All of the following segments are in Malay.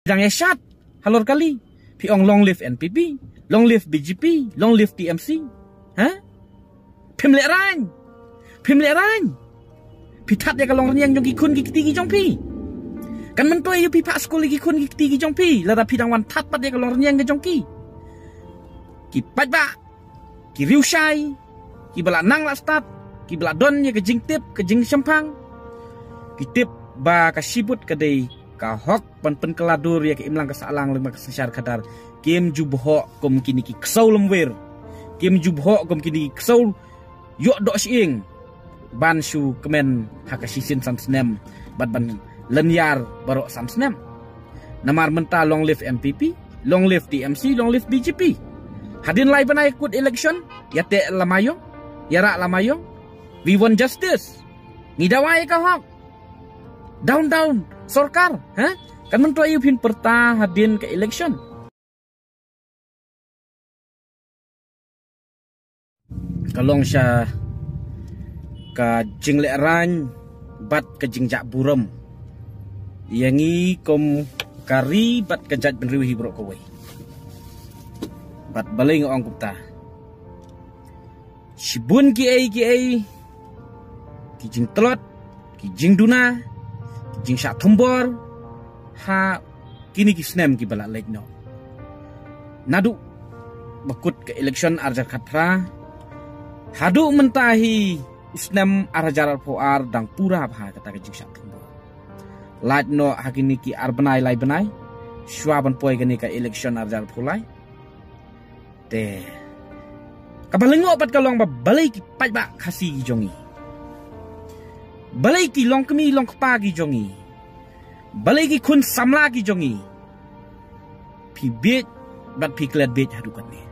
Pidang Yeshat halor kali. Piong long live NPP, long live BGP, long live TMC. Ha? Pimlek ran. Pitat ya kalong renyang jong kikun kikiti jong pi. Kan mentoi yu pi pak skul kikun kikiti jong pi. Lara pidang wan tat pat ya kalong renyang ke jong ki. Ki pat ba. Ki riu shai. Ki bala nang la start. Ki bala don ya ke jing tip ke jing sempang. Ki tip ba ka sibut ke dei ka hok pan keladur ya ke imlang ke salang lema ke sesar kadar. Kim jubho kom kini ki ksau lemwer. Kim jubho kom kini ksau yok dok siing. Ban shu kemen hakasisin sansnem bat ban lenyar barok sansnem. Namar menta long live MPP, long live TMC, long live BGP. Hadin lai banai ikut election, ya te lamayong, ya rak lamayong. We want justice. Ngidawai ka hok. Down sorkar, ha? Kan mentua yupin perta hadin ke election. Kalong sya ka jinglek ran bat ke jingjak buram yangi kom kari bat ke jat benriu hibrok kowe bat baleng ong kupta sibun ki ai ki jing telot ki jing duna ki jing syak thumbor ha kini ki snem ki balak lek no nadu bakut ke election arjar khatra hadu mentahi Usnam arajar poar dang pura bah kata ke jingsak tumbo. Lait no hakini ki arbanai lai banai. Swaban poi gani ka election arajar pulai. Te. Kabalengo pat kalong ba balai ki pai ba khasi jongi. Balai ki long kemi long kpa ki jongi. Balai ki kun samla ki jongi. Pi bet bat pi klet bet hadukan ni.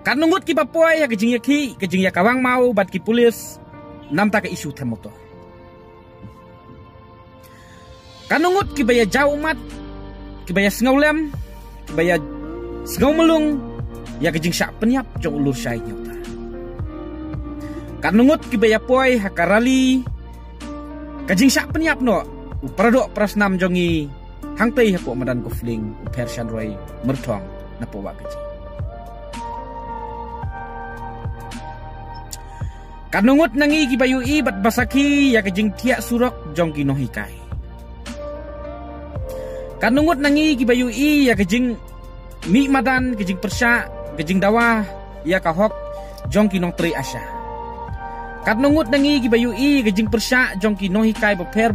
Kanungut ki bapoy ya kejing ya kawang mau bat ki pulis nam ta ke isu temoto. Kanungut ki baya jauh mat ki baya sengaulem ki baya sengau melung ya kejing syak penyap jong ulur syai nyota. Kanungut ki baya poy hakarali kejing syak penyap no upradok prasnam jongi hangtei hako madan kufling Persian Roy mertong na powa kejing. Kanungut nangi ki bayu i bat basaki ya kejing tiak surok jong ki nohikai. Kanungut nangi ki bayu i ya kejing mi madan kejing persya kejing dawah ya kahok jong ki nong tri asya. Kanungut nangi ki bayu i kejing persya jong ki nohikai beper.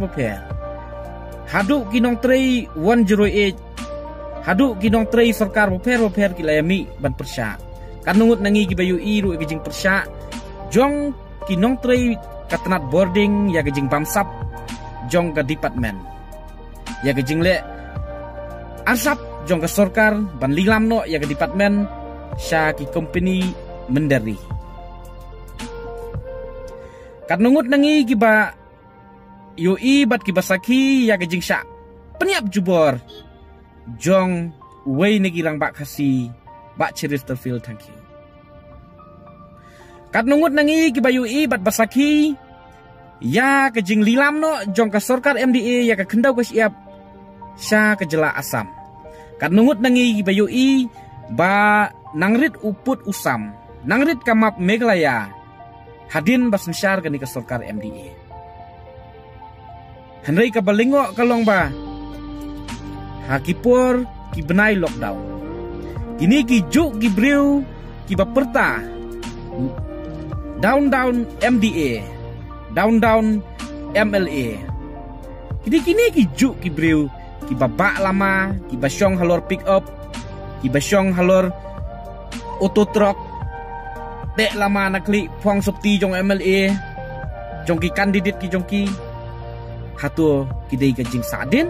Hadu ki nong tri 108. Hadu ki nong tri sarkar beper ki layami ban persya. Kanungut nangi ki bayu i ru kejing persya jong kinong tray katanat boarding ya kejing bamsap jong ke department ya kejing le asap jong ke sorkar ban lilam no ya ke department sya ki company mendari kanungut nangi ki ba yoi bat ki basaki ya kejing sya peniap jubor jong wei negirang bak khasi bak Chesterfield. Thank you. Kanungut nangi ki bayu i bat basaki ya kejing lilam no jong ka sorkar MDA ya ka kendau ka siap sya ke jela asam. Kanungut nangi ki bayu i ba nangrit uput usam nangrit kamap Meghalaya hadin bas mesyar gani ka sorkar MDA. Henry ka balingo kalong ba hakipor ki benai lockdown. Kini ki juk ki briu ki baperta down MDA, down MLA. Kini ki juk ki briu ki babak lama ki basyong halor pick up ki basyong halor auto truck dek lama nakli puang septi jong MLA jong ki kandidat ki jong ki hatu kidai gajing sadin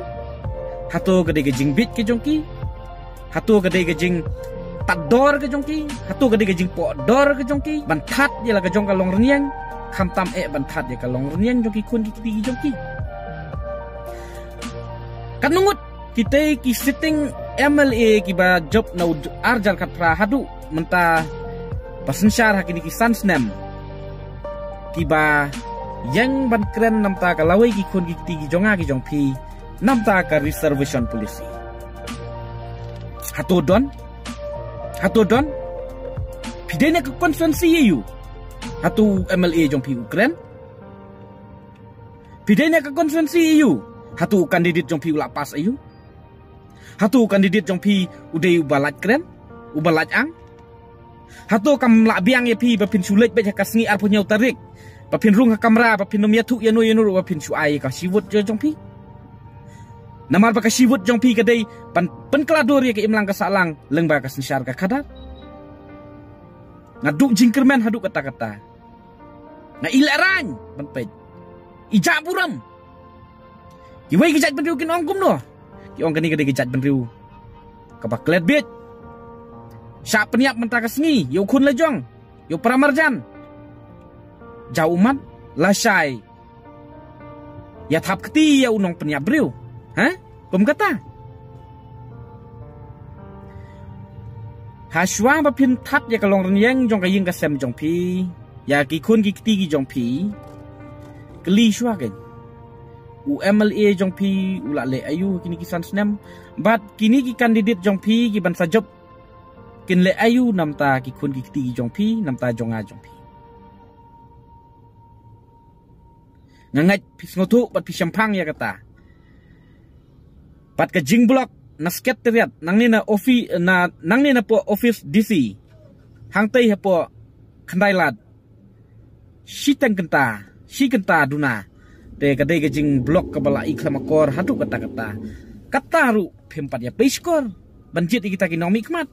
hatu kadai gajing bit ki jong ki hatu kadai gajing tador ke jongki hatu gede gejing podor ke jongki bantat ya la ke jong kalong renyang khamtam bantat ya kalong renyang jongki kun ki jongki kanungut kita ki sitting MLA ki ba job na arjar katra hadu menta pasensyar hakini ki sansnem ki ba yang ban kren nam ta ka lawai ki khun ki ti ki jonga ki jong phi nam ta ka reservation policy hato don pidenya ka konferensi EU hatu MLA jong phi Ukraine pidenya ka konferensi EU hatu kandidat jong phi lapas EU hatu kandidat jong phi udai ubalat kren ubalat ang hatu kam la biang ye phi ba phin sulet ba ka sngi ar punya utarik ba phin rung ka kamera ba phin nom yatu yanu ba phin su ai ka siwut je jong phi namar ba ka siwut jong phi ka dei pan klador ye ka imlang ka salang leng ba ka sensar ka kadar ngaduk jingkermen haduk kata-kata na ilaran ban pej ija buram ki wei gijat benriu kin ongkum no ki ong kani ka dei gijat benriu ka ba klet bit sya peniap mentah ka sngi yo khun lejong yo pramarjan jauh umat lasai ya thap keti ya unong peniap briu ha pem kata haswa ba phin that ya kalong renyeng jong ka ying ka sem jong phi ya ki khun ki keti ki jong phi kli shwa gen u MLA jong phi ula le ayu kini kisan snem bat kini ki kandidat jong phi ki ban sajop kin le ayu nam ta ki khun ki keti ki jong phi nam ta jonga jong phi ngangat pis ngotu bat pis champang ya kata pat ka jing block na sekretariat nang ni na office na nang ni na po office DC hang tei ha po khandai lat si kenta duna te ka dei ka jing block ka bala iklamakor hatu kata ru phempat ya peiskor banjit kita ki nomi kmat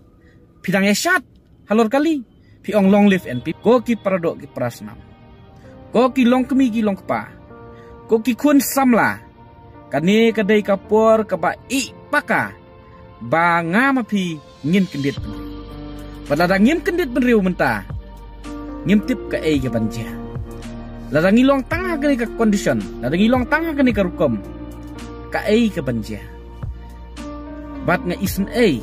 pidang ya syat halor kali pi ong long live and pip ko ki paradok ki prasnam ko ki long kemi ki long kpa ko ki khun samla kani kadai kapor ka ba I paka ba nga mapi ngin kendit pada ngin kendit benriu menta ngim tip ka ai ka banja la ngilong tangah kani ka condition la ngilong tangah kani ka rukom ka ai ka banja bat nga isen ai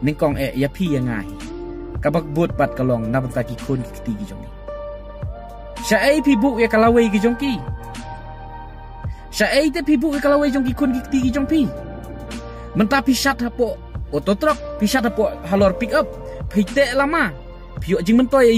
ningkong ya pi ya ngai ka bagbut bat kalong na banta ki khun ki ti gi jong sya ai pi bu ya kalawai gi jong ki sya ai te pi bu ya kalawai jong ki khun ki ti gi jong pi menta pisat hapo ototrok pisat hapo halor pick up pite lama piok jing mentoy